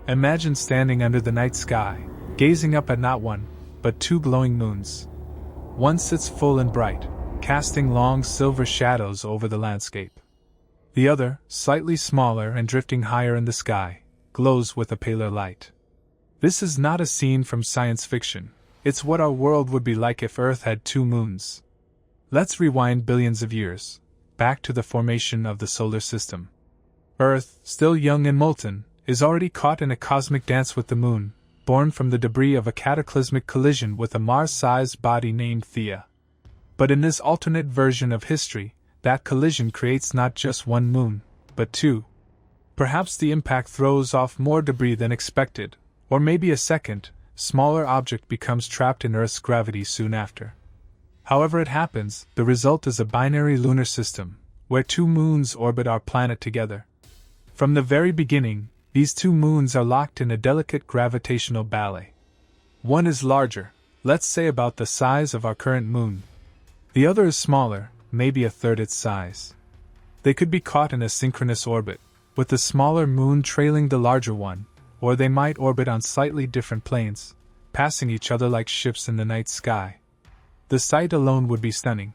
Imagine standing under the night sky, gazing up at not one, but two glowing moons. One sits full and bright, casting long silver shadows over the landscape. The other, slightly smaller and drifting higher in the sky, glows with a paler light. This is not a scene from science fiction, it's what our world would be like if Earth had two moons. Let's rewind billions of years, back to the formation of the solar system. Earth, still young and molten, is already caught in a cosmic dance with the moon, born from the debris of a cataclysmic collision with a Mars-sized body named Theia. But in this alternate version of history, that collision creates not just one moon, but two. Perhaps the impact throws off more debris than expected, or maybe a second, smaller object becomes trapped in Earth's gravity soon after. However it happens, the result is a binary lunar system, where two moons orbit our planet together. From the very beginning, these two moons are locked in a delicate gravitational ballet. One is larger, let's say about the size of our current moon. The other is smaller, maybe a third its size. They could be caught in a synchronous orbit, with the smaller moon trailing the larger one, or they might orbit on slightly different planes, passing each other like ships in the night sky. The sight alone would be stunning.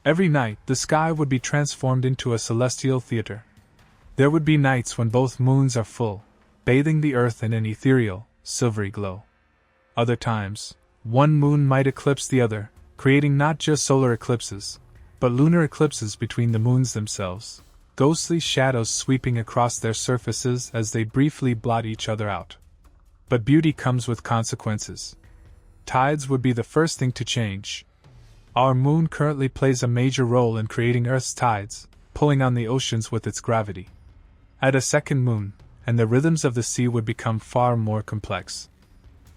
Every night, the sky would be transformed into a celestial theater. There would be nights when both moons are full, bathing the earth in an ethereal, silvery glow. Other times, one moon might eclipse the other, creating not just solar eclipses, but lunar eclipses between the moons themselves, ghostly shadows sweeping across their surfaces as they briefly blot each other out. But beauty comes with consequences. Tides would be the first thing to change. Our moon currently plays a major role in creating Earth's tides, pulling on the oceans with its gravity. Add a second moon, and the rhythms of the sea would become far more complex.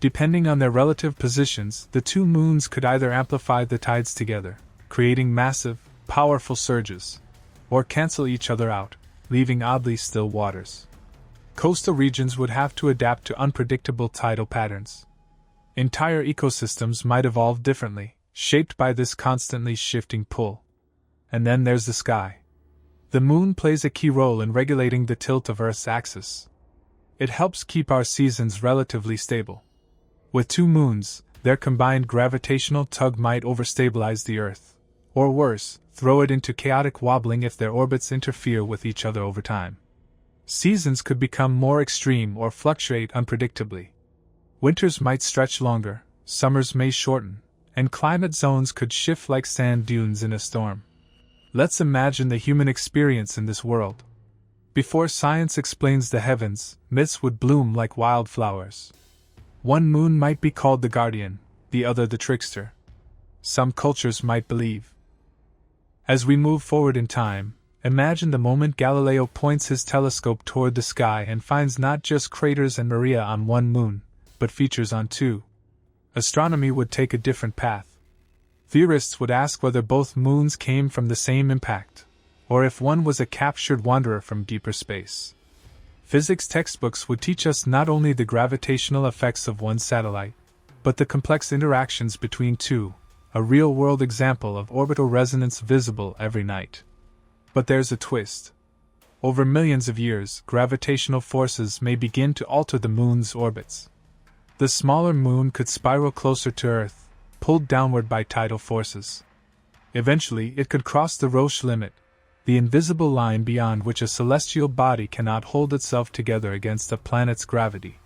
Depending on their relative positions, the two moons could either amplify the tides together, creating massive, powerful surges, or cancel each other out, leaving oddly still waters. Coastal regions would have to adapt to unpredictable tidal patterns. Entire ecosystems might evolve differently, shaped by this constantly shifting pull. And then there's the sky. The moon plays a key role in regulating the tilt of Earth's axis. It helps keep our seasons relatively stable. With two moons, their combined gravitational tug might overstabilize the Earth, or worse, throw it into chaotic wobbling if their orbits interfere with each other over time. Seasons could become more extreme or fluctuate unpredictably. Winters might stretch longer, summers may shorten, and climate zones could shift like sand dunes in a storm. Let's imagine the human experience in this world. Before science explains the heavens, myths would bloom like wildflowers. One moon might be called the guardian, the other the trickster. Some cultures might believe. As we move forward in time, imagine the moment Galileo points his telescope toward the sky and finds not just craters and Maria on one moon, but features on two. Astronomy would take a different path. Theorists would ask whether both moons came from the same impact, or if one was a captured wanderer from deeper space. Physics textbooks would teach us not only the gravitational effects of one satellite, but the complex interactions between two, a real-world example of orbital resonance visible every night. But there's a twist. Over millions of years, gravitational forces may begin to alter the moon's orbits. The smaller moon could spiral closer to Earth, pulled downward by tidal forces. Eventually, it could cross the Roche limit, the invisible line beyond which a celestial body cannot hold itself together against a planet's gravity.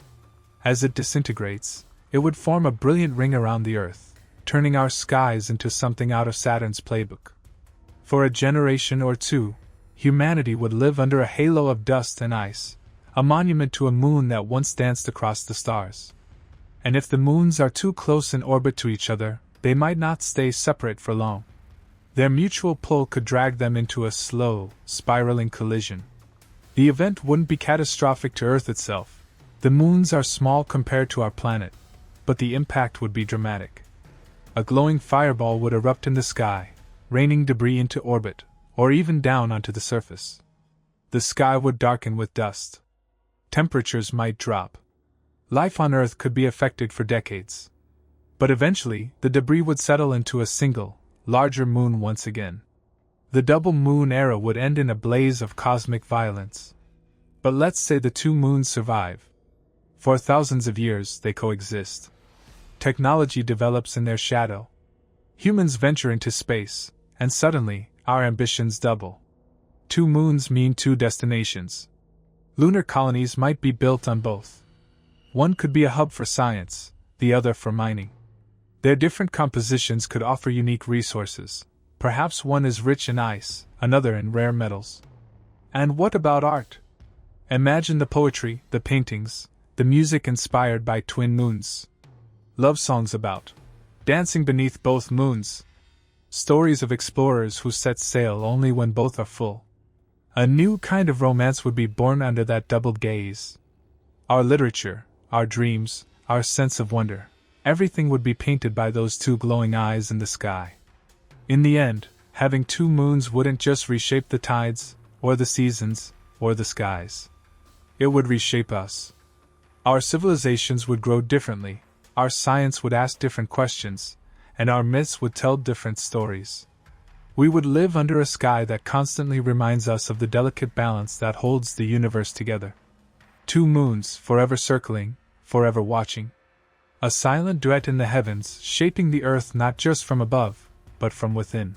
As it disintegrates, it would form a brilliant ring around the Earth, turning our skies into something out of Saturn's playbook. For a generation or two, humanity would live under a halo of dust and ice, a monument to a moon that once danced across the stars. And if the moons are too close in orbit to each other, they might not stay separate for long. Their mutual pull could drag them into a slow, spiraling collision. The event wouldn't be catastrophic to Earth itself. The moons are small compared to our planet, but the impact would be dramatic. A glowing fireball would erupt in the sky, raining debris into orbit, or even down onto the surface. The sky would darken with dust. Temperatures might drop. Life on Earth could be affected for decades. But eventually, the debris would settle into a single, larger moon once again. The double moon era would end in a blaze of cosmic violence. But let's say the two moons survive. For thousands of years they coexist. Technology develops in their shadow. Humans venture into space, and suddenly, our ambitions double. 2 moons mean 2 destinations. Lunar colonies might be built on both. One could be a hub for science, the other for mining. Their different compositions could offer unique resources. Perhaps one is rich in ice, another in rare metals. And what about art? Imagine the poetry, the paintings, the music inspired by twin moons. Love songs about dancing beneath both moons. Stories of explorers who set sail only when both are full. A new kind of romance would be born under that doubled gaze. Our literature, our dreams, our sense of wonder, everything would be painted by those 2 glowing eyes in the sky. In the end, having 2 moons wouldn't just reshape the tides, or the seasons, or the skies. It would reshape us. Our civilizations would grow differently, our science would ask different questions, and our myths would tell different stories. We would live under a sky that constantly reminds us of the delicate balance that holds the universe together. 2 moons, forever circling, forever watching. A silent duet in the heavens, shaping the earth not just from above, but from within.